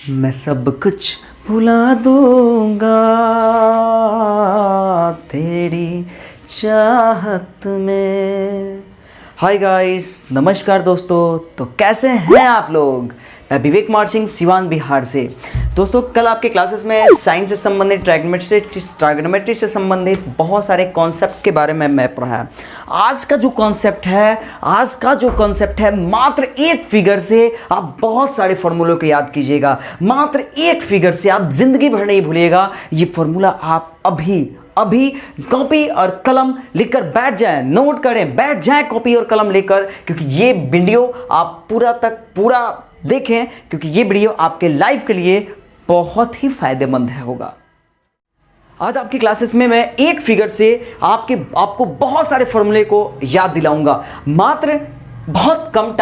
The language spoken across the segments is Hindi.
मैं सब कुछ भुला दूंगा तेरी चाहत में। हाय गाइस, नमस्कार दोस्तों। तो कैसे हैं आप लोग? मैं विवेक कुमार सिंह सिवान बिहार से। दोस्तों, कल आपके क्लासेस में साइंस से संबंधित ट्राइगोनोमेट्री से संबंधित बहुत सारे कॉन्सेप्ट के बारे में मैं पढ़ाया। आज का जो कॉन्सेप्ट है मात्र एक फिगर से आप बहुत सारे फॉर्मूलों को याद कीजिएगा। मात्र एक फिगर से आप जिंदगी भर नहीं भूलिएगा। ये फॉर्मूला आप अभी कॉपी और कलम लेकर बैठ जाएं, नोट करें, बैठ जाएं कॉपी और कलम लेकर, क्योंकि ये वीडियो आप पूरा देखें, क्योंकि ये वीडियो आपके लाइफ के लिए बहुत ही फायदेमंद होगा। आज आपकी क्लासेस में मैं एक फिगर से आपको बहुत सारे फॉर्मूले को याद दिलाऊंगा। मात्र बहुत कम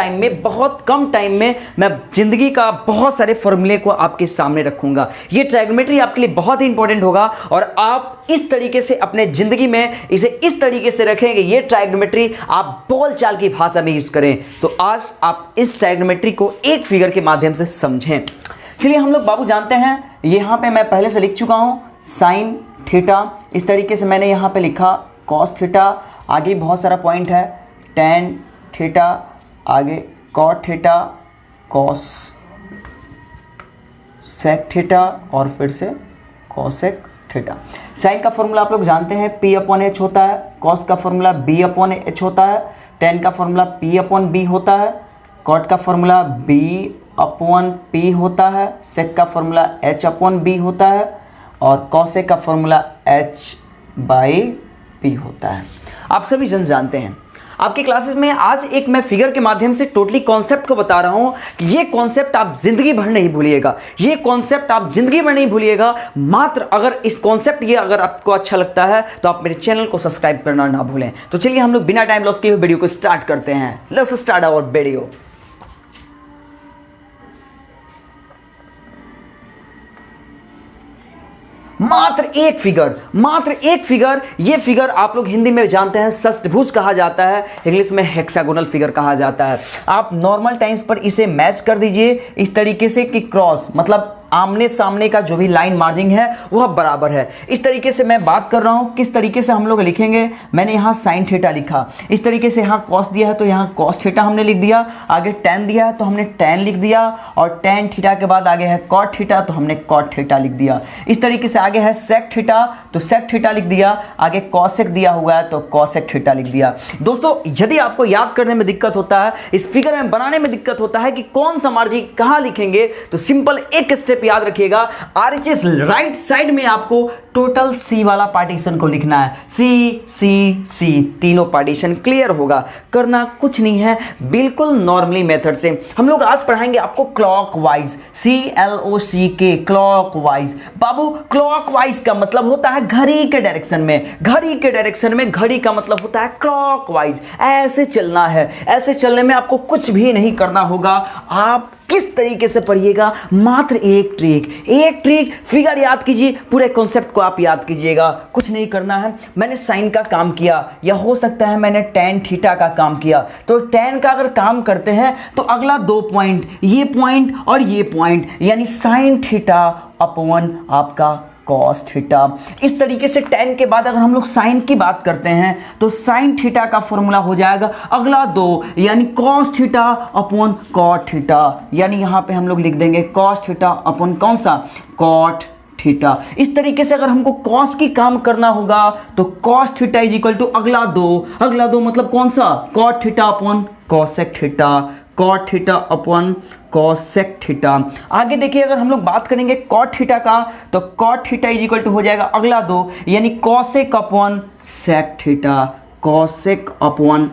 टाइम में मैं जिंदगी का बहुत सारे फॉर्मूले को आपके सामने रखूंगा। ये ट्राइगोनोमेट्री आपके लिए बहुत ही इंपॉर्टेंट होगा और आप इस तरीके से अपने जिंदगी में इसे इस तरीके से रखेंगे। ये ट्राइगोनोमेट्री आप बोलचाल की भाषा में यूज करें। तो आज आप इस ट्राइगोनोमेट्री को एक फिगर के माध्यम से समझें। चलिए हम लोग बाबू जानते हैं, यहां पे मैं पहले से लिख चुका हूं साइन थीटा। इस तरीके से मैंने यहां पे लिखा कॉस थीटा। आगे बहुत सारा पॉइंट है, टेन थीटा, आगे cot theta, cos sec theta और फिर से कॉसेक थीटा। साइन का फॉर्मूला आप लोग जानते हैं P/H होता है, कॉस का फॉर्मूला B/H होता है, टेन का फॉर्मूला P/B होता है, कॉट का फॉर्मूला B/P होता है, सेक का फॉर्मूला H/B होता है और कॉसेक का फॉर्मूला H/P होता है। आप सभी जन जानते हैं। आपकी क्लासेस में आज एक मैं फिगर के माध्यम से टोटली कॉन्सेप्ट को बता रहा हूं कि ये कॉन्सेप्ट आप जिंदगी भर नहीं भूलिएगा। मात्र अगर इस कॉन्सेप्ट ये अगर आपको अच्छा लगता है तो आप मेरे चैनल को सब्सक्राइब करना ना भूलें। तो चलिए हम लोग बिना टाइम लॉस किए वीडियो को स्टार्ट करते हैं। Let's start our video. मात्र एक फिगर, ये फिगर आप लोग हिंदी में जानते हैं षष्ठभुज कहा जाता है, इंग्लिश में हेक्सागोनल फिगर कहा जाता है। आप नॉर्मल टाइम्स पर इसे मैच कर दीजिए इस तरीके से कि क्रॉस मतलब आमने सामने का जो भी लाइन मार्जिंग है वह बराबर है। इस तरीके से मैं बात कर रहा हूं किस तरीके से हम लोग लिखेंगे। मैंने यहां साइन थीटा लिखा, इस तरीके से यहां कॉस दिया है तो यहां कॉस थीटा हमने लिख दिया, आगे टेन दिया है तो हमने टेन लिख दिया और टेन थीटा के बाद आगे है कॉट थीटा तो हमने कॉट थीटा लिख दिया। इस तरीके से आगे है सेक थीटा तो सेक थीटा लिख दिया, आगे कॉसेक दिया हुआ है तो कॉसेक थीटा लिख दिया। दोस्तों, यदि आपको याद करने में दिक्कत होता है, इस फिगर में बनाने में दिक्कत होता है कि कौन सा मार्जिन कहां लिखेंगे, तो सिंपल एक स्टेप याद रखिएगा। आरएचएस राइट साइड में आपको टोटल सी वाला पार्टीशन को लिखना है। सी तीनों पार्टीशन क्लियर होगा। करना कुछ नहीं है, बिल्कुल नॉर्मली मेथड से। हम लोग आज पढ़ाएंगे आपको क्लॉकवाइज, CLOCK क्लॉकवाइज। बाबू, क्लॉकवाइज का मतलब होता है घड़ी के डायरेक्शन में, घड़ी का मतलब होता है क्लॉकवाइज। ऐसे चलना है, ऐसे चलने में आपको कुछ भी नहीं करना होगा। आप किस तरीके से पढ़िएगा, मात्र एक ट्रिक फिगर याद कीजिए, पूरे कॉन्सेप्ट को आप याद कीजिएगा। कुछ नहीं करना है। मैंने साइन का काम किया या हो सकता है मैंने टेन थीटा का काम किया, तो टेन का अगर काम करते हैं तो अगला दो पॉइंट, ये पॉइंट और ये पॉइंट, यानी साइन थीटा अपॉन आपका कॉस थीटा। इस तरीके से टेन के बाद अगर हम लोग साइन की बात करते हैं तो साइन थीटा का फॉर्मूला हो जाएगा अगला दो, यानी cos theta upon cot theta. यानी यहां पे हम लोग लिख देंगे कॉस थीटा अपॉन कौन सा, कॉट थीटा। इस तरीके से अगर हमको कॉस की काम करना होगा तो cos theta is equal to अगला दो मतलब कौन सा, cot theta upon cosec theta, cot theta upon cosec theta. आगे देखिए, अगर हम लोग बात करेंगे कॉट थीटा का तो cot theta is equal to हो जाएगा अगला दो, यानी cosec upon sec theta, cosec upon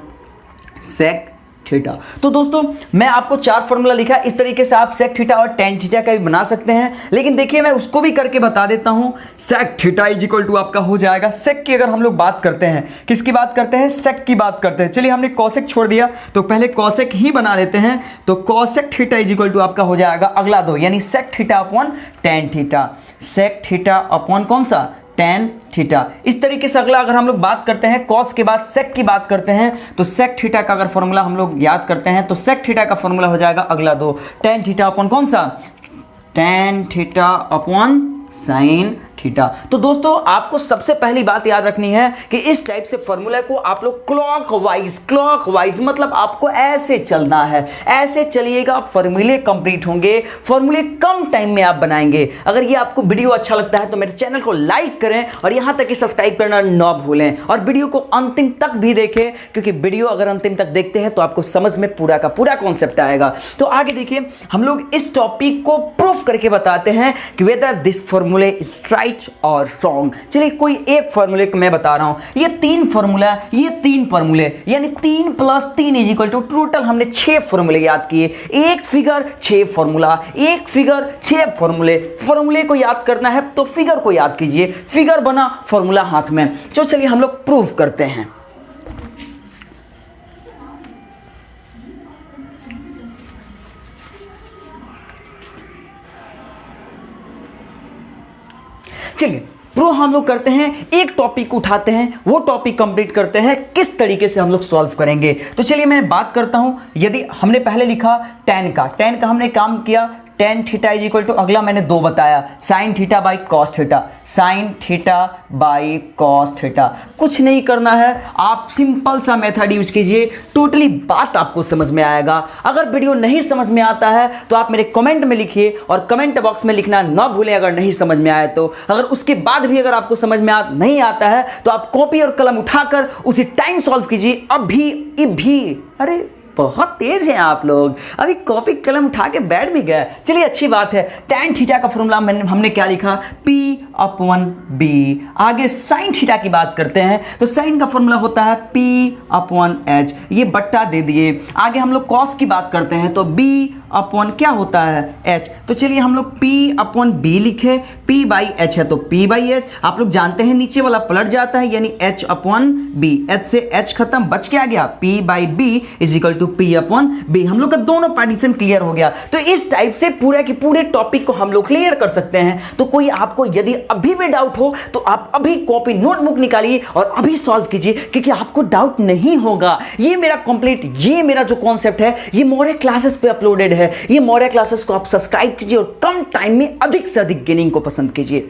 sec theta. तो दोस्तों, मैं आपको चार फॉर्मूला लिखा, इस तरीके से आप सेक थीटा और टेन थीटा का भी बना सकते हैं। लेकिन देखिए, मैं उसको भी करके बता देता हूं। Sec theta is equal to आपका हो जाएगा, सेक की अगर हम लोग बात करते हैं, किसकी बात करते हैं, सेक की बात करते हैं। चलिए, हमने कॉसेक छोड़ दिया तो पहले कॉसेक ही बना लेते हैं। तो cosec theta is equal to आपका हो जाएगा अगला दो, यानी sec theta upon tan theta, sec theta upon कौन सा, टेन थीटा। इस तरीके से अगला अगर हम लोग बात करते हैं कॉस के बाद सेक की बात करते हैं तो सेक थीटा का अगर फॉर्मूला हम लोग याद करते हैं तो सेक थीटा का फॉर्मूला हो जाएगा अगला दो, टेन थीटा अपॉन कौन सा, tan theta upon sin theta. तो दोस्तों आपको सबसे पहली बात याद रखनी है कि इस टाइप से फॉर्मूला को आप लोग क्लॉकवाइज मतलब आपको ऐसे चलना है, ऐसे चलिएगा, फॉर्मूले कंप्लीट होंगे, फॉर्मूले कम टाइम में आप बनाएंगे। अगर ये आपको वीडियो अच्छा लगता है तो मेरे चैनल को लाइक करें और यहां तक कि सब्सक्राइब करना ना भूलें और वीडियो को अंतिम तक भी देखें, क्योंकि वीडियो अगर अंतिम तक देखते हैं तो आपको समझ में पूरा का पूरा कॉन्सेप्ट आएगा। तो आगे देखिए, हम लोग इस टॉपिक को प्रूफ करके बताते हैं कि वेदर दिस फॉर्मूले इज राइट और रॉन्ग। चलिए कोई एक फॉर्मूले को मैं बता रहा हूं, ये तीन फॉर्मूला, ये तीन फॉर्मूले यानी 3 + 3 इज इक्वल टू टोटल हमने 6 फॉर्मूले याद किए। एक फिगर 6 फॉर्मूला, एक फिगर 6 फॉर्मूले। फॉर्मूले को याद करना है तो फिगर को याद कीजिए, फिगर बना फॉर्मूला हाथ में। तो चलिए हम लोग प्रूफ करते हैं। चलिए प्रूफ हम लोग करते हैं, एक टॉपिक उठाते हैं, वो टॉपिक कंप्लीट करते हैं, किस तरीके से हम लोग सॉल्व करेंगे। तो चलिए मैं बात करता हूं, यदि हमने पहले लिखा tan का हमने काम किया, tan theta is equal to, अगला मैंने 2 बताया, sin theta by cos theta, sin theta by cos theta. कुछ नहीं करना है, आप सिंपल सा मेथड यूज कीजिए, टोटली बात आपको समझ में आएगा। अगर वीडियो नहीं समझ में आता है तो आप मेरे कमेंट में लिखिए और कमेंट बॉक्स में लिखना ना भूलें अगर नहीं समझ में आए तो। अगर उसके बाद भी अगर आपको समझ में नहीं आता है तो आप कॉपी और कलम उठाकर उसी टाइम सॉल्व कीजिए, अभी। अरे बहुत तेज हैं आप लोग, अभी कॉपी कलम उठा के बैठ भी गए। चलिए अच्छी बात है। tan थीटा का फॉर्मूला हमने क्या लिखा, P/B। आगे sin थीटा की बात करते हैं तो sin का फॉर्मूला होता है P/H, ये बट्टा दे दिए। आगे हम लोग cos की बात करते हैं तो B अपॉन क्या होता है H। तो चलिए हम लोग P/B लिखे, P/H है तो P/H। आप लोग जानते हैं नीचे वाला पलट जाता है यानी H/B, H से H खत्म, बच के आ गया P/B is equal to P/B। हम लोग का दोनों पार्टीशन क्लियर हो गया। तो इस टाइप से पूरे के पूरे टॉपिक को हम लोग क्लियर कर सकते हैं। तो कोई आपको यदि अभी भी डाउट हो तो आप अभी कॉपी नोटबुक निकालिए और अभी सॉल्व कीजिए, क्योंकि आपको डाउट नहीं होगा। ये मेरा कंप्लीट, ये मेरा जो कॉन्सेप्ट है ये मोरे क्लासेस पे अपलोडेड है। ये मोरे क्लासेस को आप सब्सक्राइब कीजिए और कम टाइम में अधिक से अधिक गेनिंग को पसंद कीजिए।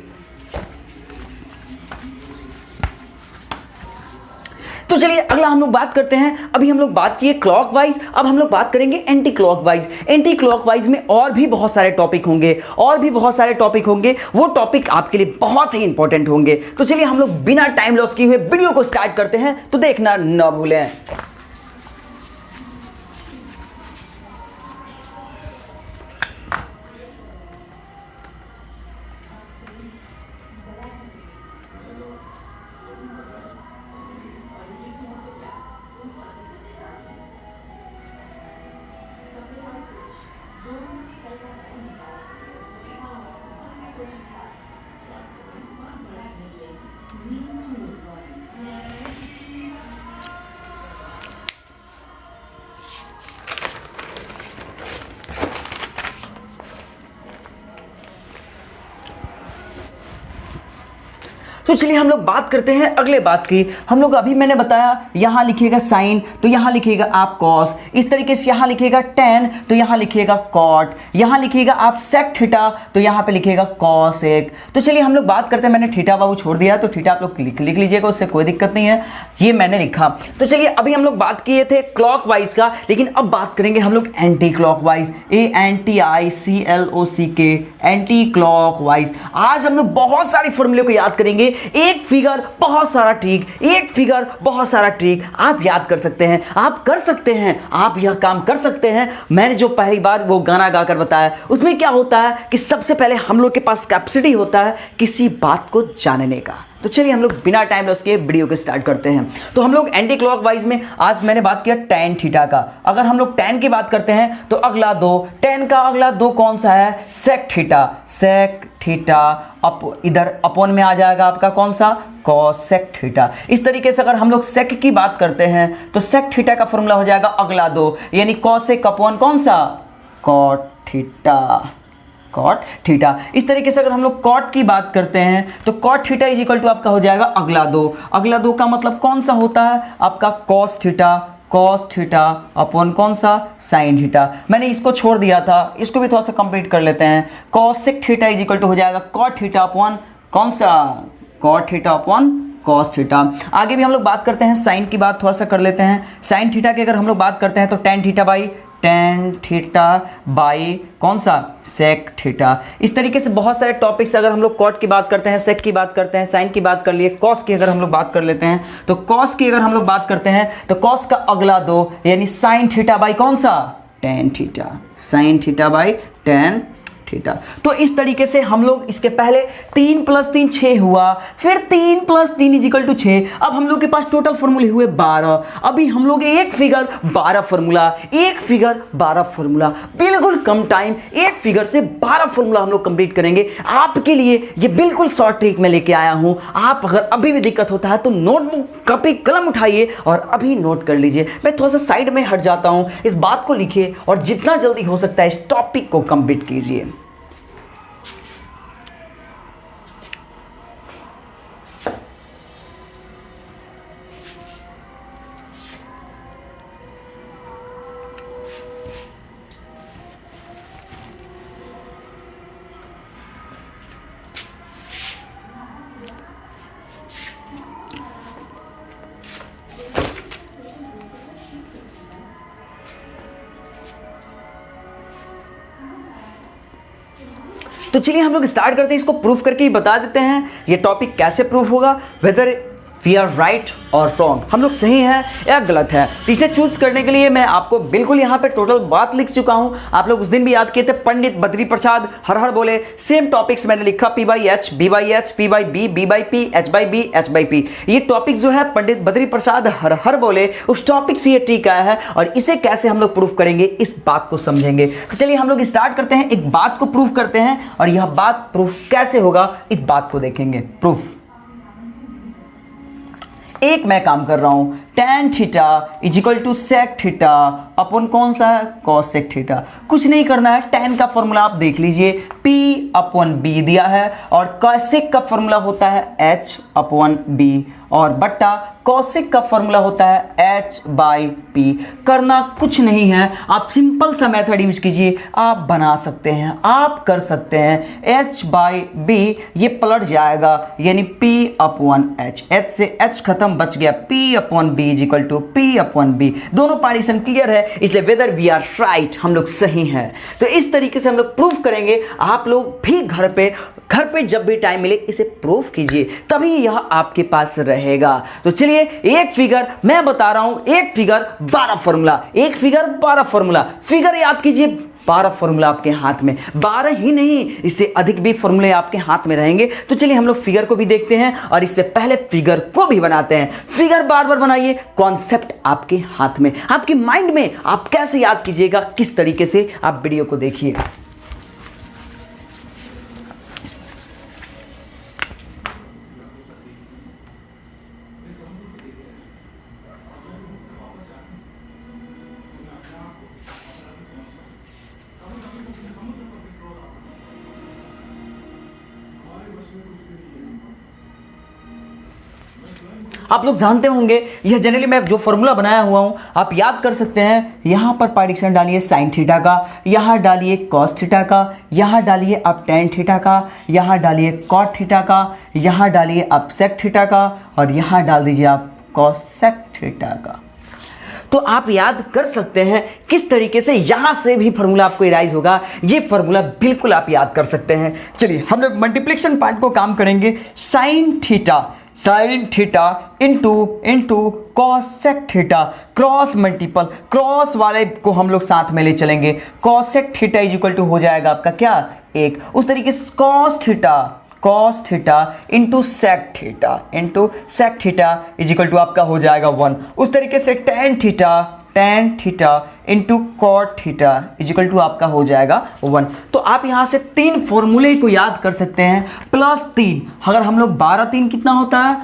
तो चलिए अगला हम लोग बात करते हैं। अभी हम लोग बात किए क्लॉकवाइज, अब हम लोग बात करेंगे एंटी क्लॉकवाइज। एंटी क्लॉकवाइज में और भी बहुत सारे टॉपिक होंगे, वो टॉपिक आपके लिए बहुत ही इंपॉर्टेंट होंगे। तो चलिए हम लोग बिना टाइम लॉस किए हुए वीडियो को स्टार्ट करते हैं, तो देखना ना भूलें। तो चलिए हम लोग बात करते हैं अगले बात की। हम लोग अभी मैंने बताया यहां लिखिएगा साइन तो यहां लिखिएगा आप कॉस, इस तरीके से यहां लिखिएगा टेन तो यहां लिखिएगा कॉट, यहां लिखिएगा आप सेक थीटा तो यहां पे लिखिएगा कॉसेक। तो चलिए हम लोग बात करते हैं, मैंने थीटा बाबू छोड़ दिया तो थीटा आप लोग लिख लीजिएगा, उससे कोई दिक्कत नहीं है, ये मैंने लिखा। तो चलिए अभी हम लोग बात किए थे क्लॉकवाइज का, लेकिन अब बात करेंगे हम लोग anti clockwise, ANTICLOCK, anti clockwise. आज हम लोग बहुत सारी फॉर्मूले को याद करेंगे, एक फिगर बहुत सारा ट्रिक, एक फिगर बहुत सारा ट्रिक आप याद कर सकते हैं, आप कर सकते हैं, आप यह काम कर सकते हैं। मैंने जो पहली बार वो गाना गाकर बताया उसमें क्या होता है कि सबसे पहले हम लोग के पास कैपेसिटी होता है किसी बात को जानने का। तो चलिए हम लोग बिना टाइम लॉस के वीडियो को स्टार्ट करते हैं। तो हम लोग एंटी क्लॉकवाइज में आज मैंने बात किया tan थीटा का। अगर हम लोग tan की बात करते हैं तो अगला दो tan का अगला दो कौन सा है, सेक थीटा, इधर अपॉन में आ जाएगा आपका कौन सा, कॉसेक थीटा। इस तरीके से अगर हम लोग सेक की बात करते हैं तो सेक थीटा का फॉर्मूला हो जाएगा अगला दो, यानी कॉसेक अपॉन कौन सा, कॉट थीटा। इस तरीके से अगर हम लोग कॉट की बात करते हैं तो cot theta is equal to आपका हो जाएगा अगला दो का मतलब कौन सा होता है आपका कॉस कॉस थीटा अपॉन कौन सा, साइन थीटा। मैंने इसको छोड़ दिया था, इसको भी थोड़ा सा कंप्लीट कर लेते हैं। Cosec theta is equal to हो जाएगा कॉट थीटा अपॉन कौन सा, cot theta upon cos theta. आगे भी हम लोग बात करते हैं, साइन की बात थोड़ा सा कर लेते हैं। साइन थीटा की अगर हम लोग बात करते हैं तो टेन थीटा बाई कौन सा, सेक थीटा। इस तरीके से बहुत सारे टॉपिक्स, अगर हम लोग कॉट की बात करते हैं, सेक की बात करते हैं, साइन की बात कर लिए, कॉस की अगर हम लोग बात कर लेते हैं तो कॉस की अगर हम लोग बात करते हैं तो कॉस का अगला दो यानी साइन थीटा बाई कौन सा, tan theta, sine theta by tan theta. तो इस तरीके से हम लोग इसके पहले 3 + 3 6 हुआ, फिर 3 + 3 इजिकल टू 6। अब हम लोग के पास टोटल फॉर्मूले हुए 12। अभी हम लोग एक फिगर 12 फॉर्मूला, एक फिगर 12 फॉर्मूला, बिल्कुल कम टाइम, एक फिगर से 12 फॉर्मूला हम लोग कंप्लीट करेंगे। आपके लिए ये बिल्कुल शॉर्ट ट्रिक में लेके आया हूं। आप अगर अभी भी दिक्कत होता है तो नोटबुक कॉपी कलम उठाइए और अभी नोट कर लीजिए। मैं थोड़ा सा साइड में हट जाता हूं, इस बात को लिखिए और जितना जल्दी हो सकता है इस टॉपिक को कंप्लीट कीजिए। तो चलिए हम लोग स्टार्ट करते हैं, इसको प्रूफ करके ही बता देते हैं ये टॉपिक कैसे प्रूफ होगा, वेदर वी आर राइट और रॉन्ग, हम लोग सही हैं या गलत है। तो इसे चूज करने के लिए मैं आपको बिल्कुल यहाँ पे टोटल बात लिख चुका हूँ। आप लोग उस दिन भी याद किए थे, पंडित बद्री प्रसाद हर हर बोले, सेम टॉपिक्स मैंने लिखा, P/H, B/H, P/B, B/P, H/B, H/P। ये टॉपिक जो है पंडित बद्री प्रसाद हर हर बोले उस टॉपिक से ये ट्रिक आया है और इसे कैसे हम लोग प्रूफ करेंगे इस बात को समझेंगे। तो चलिए हम लोग स्टार्ट करते हैं, एक बात को प्रूफ करते हैं और यह बात प्रूफ कैसे होगा इस बात को देखेंगे। प्रूफ एक मैं काम कर रहा हूं, tan theta is equal to sec theta अपन कौन सा है, cos सेक थीटा। कुछ नहीं करना है, tan का फॉर्मूला आप देख लीजिए, P/B दिया है और cosec का फॉर्मूला होता है H/B और बट्टा cosec का फॉर्मूला होता है H/P। करना कुछ नहीं है, आप सिंपल सा मेथड यूज कीजिए, आप बना सकते हैं, आप कर सकते हैं। H/B ये पलट जाएगा यानी P/H, H से H खत्म, बच गया P/B is equal to P/B। दोनों पार्टीशन क्लियर है, इसलिए वेदर वी आर राइट, हम लोग सही हैं। तो इस तरीके से हम लोग प्रूफ करेंगे। आप लोग भी घर पे जब भी टाइम मिले इसे प्रूफ कीजिए, तभी यह आपके पास रहेगा। तो चलिए एक फिगर मैं बता रहा हूं, एक फिगर 12 फॉर्मूला, एक फिगर 12 फॉर्मूला। फिगर याद कीजिए, 12 फॉर्मूला आपके हाथ में, 12 ही नहीं इससे अधिक भी फॉर्मूले आपके हाथ में रहेंगे। तो चलिए हम लोग फिगर को भी देखते हैं और इससे पहले फिगर को भी बनाते हैं। फिगर बार बार बनाइए, कॉन्सेप्ट आपके हाथ में, आपके माइंड में, आप कैसे याद कीजिएगा, किस तरीके से आप वीडियो को देखिए। आप लोग जानते होंगे यह जनरली मैं जो फॉर्मूला बनाया हुआ हूं आप याद कर सकते हैं। यहां पर पार्टीशन डालिए साइन थीटा का, यहां डालिए कॉस थीटा का, यहां डालिए आप टेन थीटा का, यहां डालिए कॉट थीटा का, यहां डालिए आप सेक थीटा का और यहां डाल दीजिए आप कॉसेक थीटा का। तो आप याद कर सकते हैं किस तरीके से यहां से भी फॉर्मूला आपको इराइज होगा। ये फॉर्मूला बिल्कुल आप याद कर सकते हैं। चलिए हम लोग मल्टीप्लिकेशन पार्ट को काम करेंगे। Sine theta into cosec theta, cross multiple, cross वाले को हम लोग साथ में ले चलेंगे। Cosec theta is equal to हो जाएगा आपका क्या, एक। उस तरीके से cos theta into sec theta is equal to आपका हो जाएगा 1। उस तरीके से tan theta into cot theta is equal to आपका हो जाएगा 1। तो आप यहां से 3 फॉर्मूले को याद कर सकते हैं प्लस 3। अगर हम लोग 12 3 कितना होता है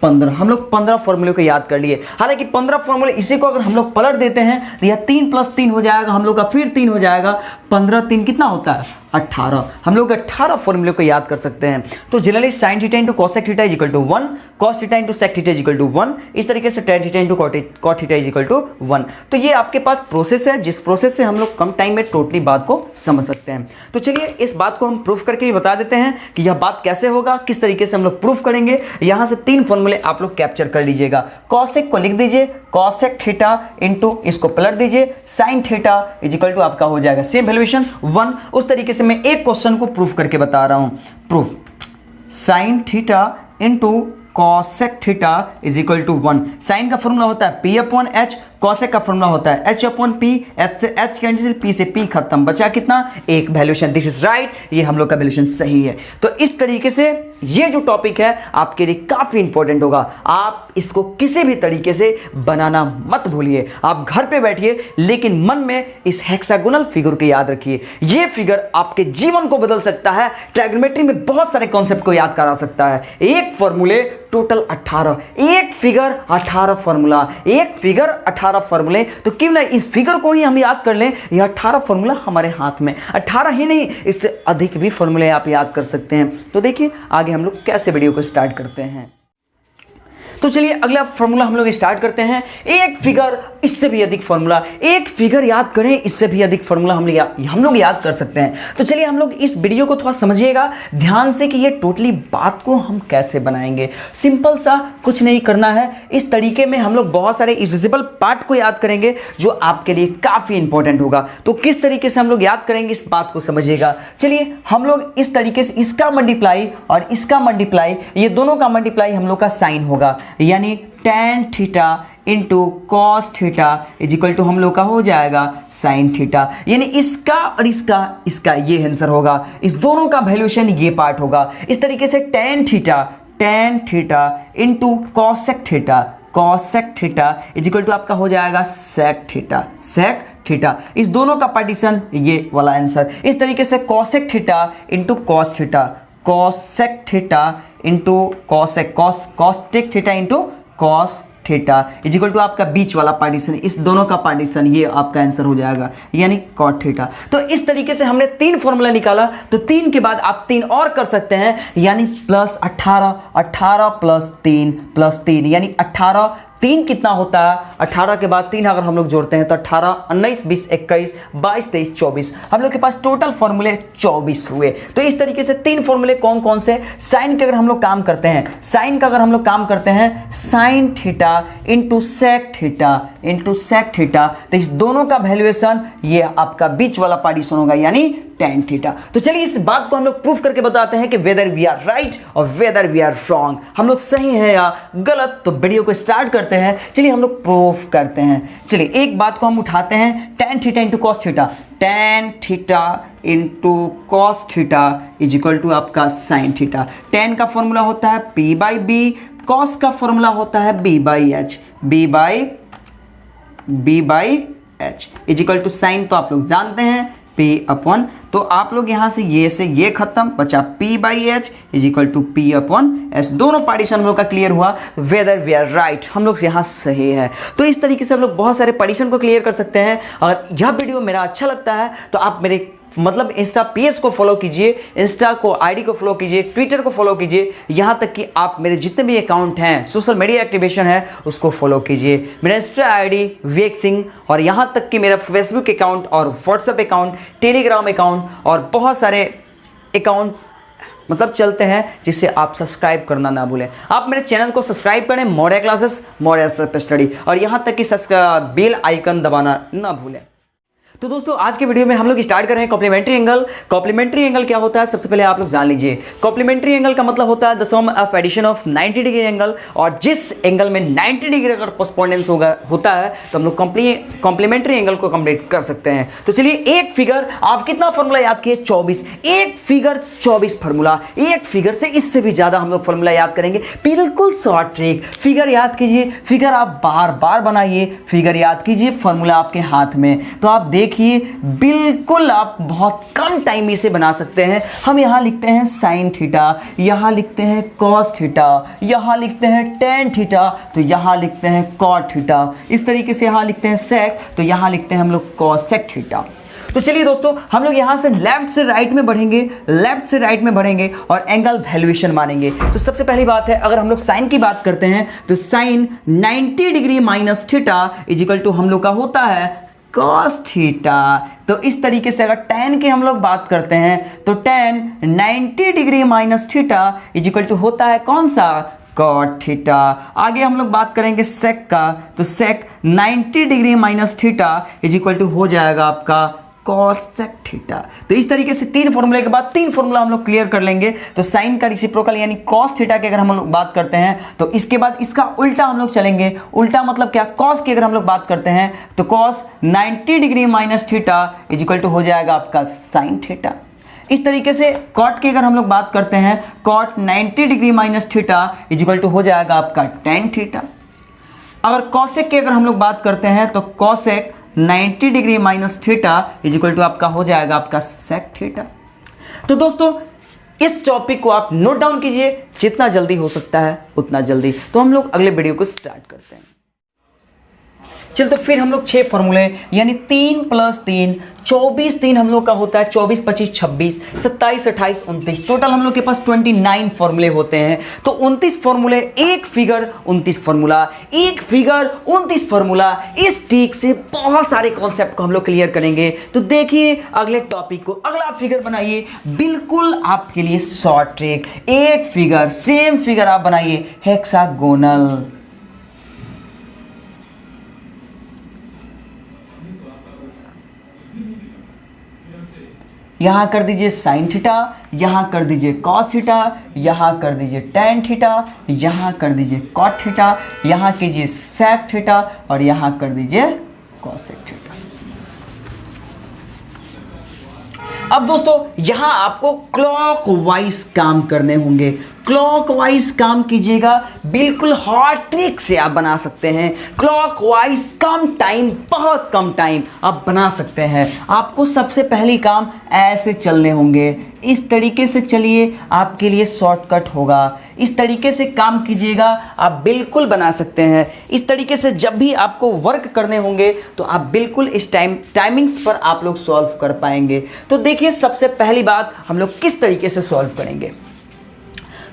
15, हम लोग 15 फॉर्मूले को याद कर लिए। हालांकि 15 फॉर्मूले, इसी को अगर हम लोग पलट देते हैं तो यह 3 + 3 हो जाएगा हम लोग का, फिर 3 हो जाएगा 15 3 कितना होता है 18। हम लोग 18 फॉर्मूले को याद कर सकते हैं। तो generally sin theta into cosec theta is equal to 1, cos theta into sec theta is equal to 1, इस तरीके से tan theta into cot theta is equal to 1। तो ये आपके पास प्रोसेस है जिस प्रोसेस से हम लोग कम टाइम में टोटली बात को समझ सकते हैं। तो चलिए इस बात को हम प्रूफ करके भी बता देते हैं कि यह बात कैसे होगा, किस तरीके से हम लोग प्रूफ करेंगे। यहां से 3 फॉर्मूले आप लोग कैप्चर कर लीजिएगा। cosec को लिख दीजिए cosec थीटा इंटू इसको पलट दीजिए sin theta is equal to आपका हो जाएगा सेम वैल्यूएशन 1। उस तरीके से मैं एक क्वेश्चन को प्रूफ करके बता रहा हूं। Proof sin theta into cosec theta is equal to 1। Sine का फॉर्मूला होता है p अपॉन h, cosec का फॉर्मूला होता है h अपॉन p, h से h कैंसिल, p से p खत्म, बचा कितना एक वैल्यूएशन। दिस इज राइट, ये हम लोग का वैल्यूएशन सही है। तो इस तरीके से ये जो टॉपिक है आपके लिए काफी इंपॉर्टेंट होगा। आप इसको किसी भी तरीके से बनाना मत भूलिए। आप घर पे बैठिए लेकिन मन में इस हेक्सागोनल फिगर को याद रखिए। ये फिगर आपके जीवन को बदल सकता है। ट्रायगोनोमेट्री में बहुत सारे कॉन्सेप्ट को याद करा सकता है। एक फॉर्मूले टोटल 18, एक फिगर 18 फॉर्मूला, एक फिगर 18 फॉर्मूले। तो क्यों ना इस फिगर को ही हम याद कर लें। यह 18 फॉर्मूला हमारे हाथ में, 18 ही नहीं इससे अधिक भी फॉर्मूले आप याद कर सकते हैं। तो देखिए आगे हम लोग कैसे वीडियो को स्टार्ट करते हैं। तो चलिए अगला फॉर्मूला हम लोग स्टार्ट करते हैं। एक फिगर इससे भी अधिक फॉर्मूला, एक फिगर याद करें इससे भी अधिक फॉर्मूला हम लोग याद कर सकते हैं। तो चलिए हम लोग इस वीडियो को थोड़ा समझिएगा ध्यान से कि ये टोटली बात को हम कैसे बनाएंगे। सिंपल सा कुछ नहीं करना है। इस तरीके में हम लोग बहुत सारे इविजिबल पार्ट को याद करेंगे जो आपके लिए काफी इंपॉर्टेंट होगा। तो किस तरीके से हम लोग याद करेंगे इस बात को समझिएगा। चलिए हम लोग इस तरीके से इसका मल्टीप्लाई और इसका मल्टीप्लाई, ये दोनों का मल्टीप्लाई हम लोग का साइन होगा, यानी tan theta into cos theta is equal to हम लोग का हो जाएगा साइन थीटा। यानी इसका और इसका ये आंसर होगा। इस दोनों का वैल्यूएशन ये पार्ट होगा। इस तरीके से tan theta into cosec theta is equal to आपका हो जाएगा सेक थीटा। इस दोनों का पार्टीशन ये वाला आंसर। इस तरीके से cosec theta into cosec theta into cosec theta into cos theta is equal to आपका बीच वाला पार्टीशन, इस दोनों का पार्टीशन ये आपका आंसर हो जाएगा, यानी कॉट थीटा। तो इस तरीके से हमने 3 फॉर्मूला निकाला। तो 3 के बाद आप 3 और कर सकते हैं, यानी प्लस 18 प्लस 3 यानी 18। 3 कितना होता है 18 के बाद 3 अगर हम लोग जोड़ते हैं तो 18 19 20 21 22 23 24, हम लोग के पास टोटल फॉर्मूले 24 हुए। तो इस तरीके से 3 फॉर्मूले कौन कौन से। साइन का अगर हम लोग काम करते हैं sine theta into sec theta, तो इस दोनों का वैल्यूएशन ये आपका बीच वाला पार्टीशन होगा, यानी tan थीटा। तो चलिए इस बात को हम लोग प्रूफ करके बताते हैं कि वेदर वी आर राइट और वेदर वी आर रॉन्ग, हम लोग सही है या गलत। तो वीडियो को स्टार्ट करते हैं। चलिए हम लोग प्रूफ करते हैं। चलिए एक बात को हम उठाते हैं, tan theta into cos theta, tan theta into cos theta is equal to आपका साइन थीटा। tan का फॉर्मूला होता है p बाई बी, कॉस का फॉर्मूला होता है b by h is equal to sine, तो आप लोग जानते हैं p अपॉन, तो आप लोग यहां से ये खत्म, बचा p by h is equal to p upon s. दोनों पार्टीशन हम लोग का क्लियर हुआ। वेदर वी आर राइट, हम लोग यहां सही है। तो इस तरीके से हम लोग बहुत सारे पार्टीशन को क्लियर कर सकते हैं। और यह वीडियो मेरा अच्छा लगता है तो आप मेरे इंस्टा पेज को फॉलो कीजिए, इंस्टा को आईडी को फॉलो कीजिए, ट्विटर को फॉलो कीजिए, यहां तक कि आप मेरे जितने भी अकाउंट हैं, सोशल मीडिया एक्टिवेशन है, उसको फॉलो कीजिए। मेरा इंस्टा आईडी विवेक सिंह, और यहां तक कि मेरा फेसबुक अकाउंट और व्हाट्सएप अकाउंट, टेलीग्राम अकाउंट और बहुत सारे अकाउंट चलते हैं, जिसे आप सब्सक्राइब करना ना भूलें। आप मेरे चैनल को सब्सक्राइब करें, Maurya classes, Maurya self study, और यहां तक कि बेल आइकन दबाना ना भूलें। तो दोस्तों आज के वीडियो में हम लोग स्टार्ट कर रहे हैं कॉम्प्लीमेंट्री एंगल। कॉम्प्लीमेंट्री एंगल क्या होता है सबसे पहले आप लोग जान लीजिए। कॉम्प्लीमेंट्री एंगल का मतलब होता है the sum of addition of 90 degree angle, और जिस एंगल में 90 डिग्री अगर कॉरेस्पॉन्डेंस होता है तो हम लोग कॉम्प्लीमेंट्री एंगल को कंप्लीट कर सकते हैं। तो चलिए एक फिगर, आप कितना फॉर्मूला याद किए 24, एक फिगर 24 फार्मूला, एक फिगर से इससे भी ज्यादा हम लोग फॉर्मूला याद करेंगे। बिल्कुल शॉर्ट ट्रिक, फिगर याद कीजिए, फिगर आप बार बार बनाइए, फिगर याद कीजिए, फॉर्मूला आपके हाथ में। तो आप देखिए बिल्कुल आप बहुत कम टाइम में इसे बना सकते हैं। हम यहां लिखते हैं साइन थीटा, यहां लिखते हैं कॉस थीटा, यहां लिखते हैं tan थीटा, तो यहां लिखते हैं कॉट थीटा, इस तरीके से यहां लिखते हैं सेक, तो यहां लिखते हैं हम लोग कॉसेक थीटा। तो चलिए दोस्तों, हम लोग यहां से लेफ्ट से राइट में बढ़ेंगे, लेफ्ट से राइट में बढ़ेंगे और एंगल वैल्यूएशन मानेंगे। तो सबसे पहली बात है, अगर हम लोग साइन की बात करते हैं तो sine 90 degree minus theta is equal to हम लोग का होता है कॉस थीटा। तो इस तरीके से अगर tan की हम लोग बात करते हैं तो tan 90 degree minus theta is equal to होता है कौन सा, कॉट थीटा। आगे हम लोग बात करेंगे सेक का, तो sec 90 degree minus theta is equal to हो जाएगा आपका कॉस सेक थीटा। तो इस तरीके से तीन फॉर्मूले के बाद तीन फॉर्मूला हम लोग क्लियर कर लेंगे। तो साइन का रेसिप्रोकल यानी कॉस थीटा की अगर हम लोग बात करते हैं तो इसके बाद इसका उल्टा हम लोग चलेंगे। उल्टा मतलब क्या, कॉस की अगर हम लोग बात करते हैं तो cos 90 degree minus theta is equal to हो जाएगा आपका साइन थीटा। इस तरीके से कॉट की अगर हम लोग बात करते हैं, cot 90 degree minus theta is equal to हो जाएगा आपका टेन थीटा। अगर कॉसेक की अगर हम लोग बात करते हैं तो cosec 90 degree minus theta is equal to आपका हो जाएगा आपका सेक थीटा। तो दोस्तों इस टॉपिक को आप नोट डाउन कीजिए, जितना जल्दी हो सकता है उतना जल्दी। तो हम लोग अगले वीडियो को स्टार्ट करते हैं। चल तो फिर हम लोग 6 फॉर्मूले यानी 3 + 3 24, 3 हम लोग का होता है 24, 25, 26, 27, 28, 29, टोटल हम लोग के पास 29 फॉर्मूले होते हैं। तो 29 फॉर्मूले, एक फिगर 29 फॉर्मूला, एक फिगर 29 फॉर्मूला, इस ट्रिक से बहुत सारे कॉन्सेप्ट को हम लोग क्लियर करेंगे। तो देखिए अगले टॉपिक को, अगला फिगर बनाइए, बिल्कुल आपके लिए शॉर्ट ट्रिक। एक फिगर, सेम फिगर आप बनाइए हेक्सागोनल। यहां कर दीजिए साइन थीटा, यहां कर दीजिए कॉस थीटा, यहां कर दीजिए टैन थीटा, यहां कर दीजिए कॉट थीटा, यहां कीजिए सेक थीटा और यहां कर दीजिए कॉसेक थीटा। अब दोस्तों यहां आपको क्लॉकवाइज काम करने होंगे। क्लॉकवाइज काम कीजिएगा, बिल्कुल हॉट ट्रिक से आप बना सकते हैं। क्लॉकवाइज कम टाइम, बहुत कम टाइम आप बना सकते हैं। आपको सबसे पहली काम ऐसे चलने होंगे, इस तरीके से चलिए, आपके लिए शॉर्टकट होगा। इस तरीके से काम कीजिएगा, आप बिल्कुल बना सकते हैं। इस तरीके से जब भी आपको वर्क करने होंगे तो आप बिल्कुल इस टाइमिंग्स पर आप लोग सॉल्व कर पाएंगे। तो देखिए सबसे पहली बात हम लोग किस तरीके से सॉल्व करेंगे।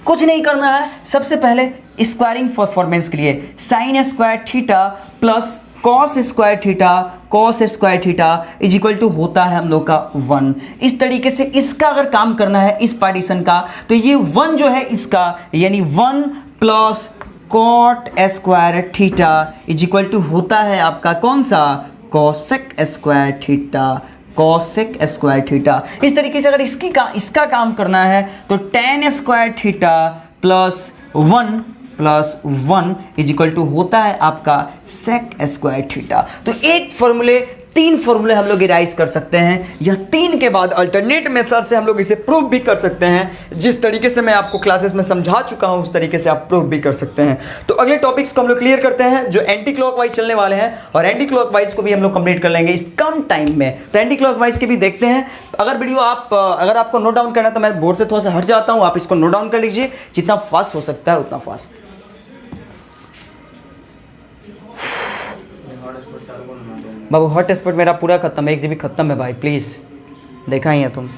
कुछ नहीं करना है, सबसे पहले स्क्वायरिंग परफॉर्मेंस के लिए sine square theta plus cos square theta, cos square theta is equal to होता है हम लोग का 1। इस तरीके से इसका अगर काम करना है इस पार्टीशन का, तो ये 1 जो है इसका यानी 1 plus cot square theta is equal to होता है आपका कौन सा, cosec square theta, cosec square theta. इस तरीके से अगर इसका काम करना है तो tan square theta plus 1 is equal to होता है आपका सेक स्क्वायर थीटा। तो एक फॉर्मूले, 3 फॉर्मूले हम लोग इराइज कर सकते हैं। यह 3 के बाद अल्टरनेट मेथड से हम लोग इसे प्रूव भी कर सकते हैं। जिस तरीके से मैं आपको क्लासेस में समझा चुका हूं उस तरीके से आप प्रूव भी कर सकते हैं। तो अगले टॉपिक्स को हम लोग क्लियर करते हैं जो एंटी क्लॉकवाइज चलने वाले हैं, और एंटी क्लॉकवाइज को भी हम लोग कंप्लीट कर लेंगे इस कम टाइम में। तो एंटी क्लॉकवाइज के भी देखते हैं। अगर वीडियो अगर आपको नोट डाउन करना है तो मैं बोर्ड से थोड़ा सा हट जाता हूँ, आप इसको नोट डाउन कर लीजिए, जितना फास्ट हो सकता है उतना फास्ट। बाबू हॉटस्पॉट मेरा पूरा खत्म है, 1 GB खत्म है भाई, प्लीज़ देखा ही है तुम।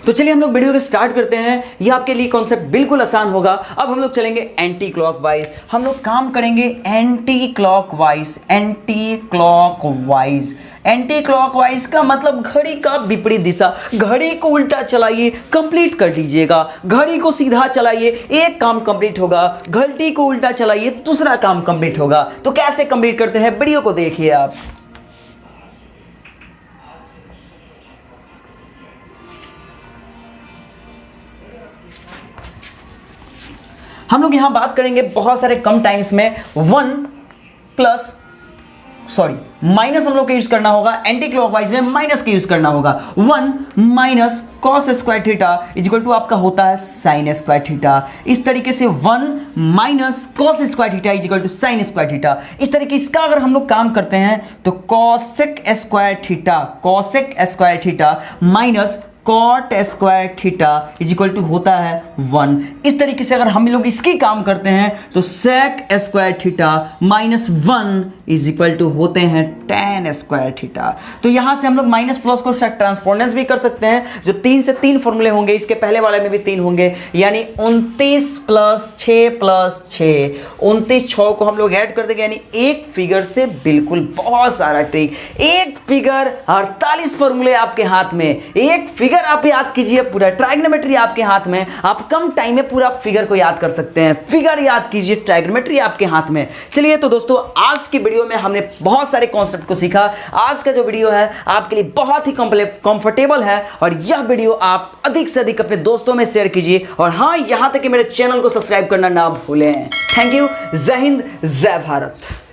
तो चलिए हम लोग वीडियो को स्टार्ट करते हैं। ये आपके लिए कॉन्सेप्ट बिल्कुल आसान होगा। अब हम लोग चलेंगे एंटी क्लॉकवाइज, हम लोग काम करेंगे anti clockwise. Anti clockwise, anti clockwise का मतलब घड़ी का विपरीत दिशा। घड़ी को उल्टा चलाइए, कंप्लीट कर लीजिएगा। घड़ी को सीधा चलाइए, एक काम कंप्लीट होगा। घड़ी को उल्टा चलाइए, दूसरा काम कंप्लीट होगा। तो कैसे कंप्लीट करते हैं, वीडियो को देखिए आप। हम लोग यहां बात करेंगे बहुत सारे कम टाइम्स में 1 प्लस सॉरी माइनस हम लोग को यूज करना होगा, एंटी क्लॉकवाइज में माइनस का यूज करना होगा। 1 minus cos square theta is equal to आपका होता है साइन स्क्वायर थीटा। इस तरीके से 1 minus cos square theta is equal to sine square theta. इस तरीके इसका अगर हम लोग काम करते हैं तो cosec square theta minus cot square theta is equal to होता है 1। इस तरीके से अगर हम लोग इसकी काम करते हैं तो sec square theta minus 1 is equal to होते हैं tan स्क्वायर थीटा। तो यहां से हम लोग माइनस प्लस को ट्रांसपोंडेंस भी कर सकते हैं, जो 3 से 3 फॉर्मूले होंगे, इसके पहले वाले में भी 3 होंगे, यानी 29 प्लस 6 प्लस 6, 29 6 को हम लोग ऐड कर देंगे, यानी एक फिगर से बिल्कुल बहुत सारा ट्रिक, एक फिगर 48 फॉर्मूले आपके हाथ में, एक फिगर आप याद कीजिए, पूरा ट्राइगोनोमेट्री आपके हाथ में, आप कम टाइम में पूरा फिगर को याद कर सकते हैं। फिगर याद कीजिए, ट्राइगोनोमेट्री आपके हाथ में। चलिए तो दोस्तों आज की वीडियो में हमने बहुत सारे कॉन्सेप्ट को सीखा। आज का जो वीडियो है आपके लिए बहुत ही कंफर्टेबल है और यह वीडियो आप अधिक से अधिक अपने दोस्तों में शेयर कीजिए और हाँ, यहां तक कि मेरे चैनल को सब्सक्राइब करना ना भूलें। Thank you. जय हिंद, जय भारत।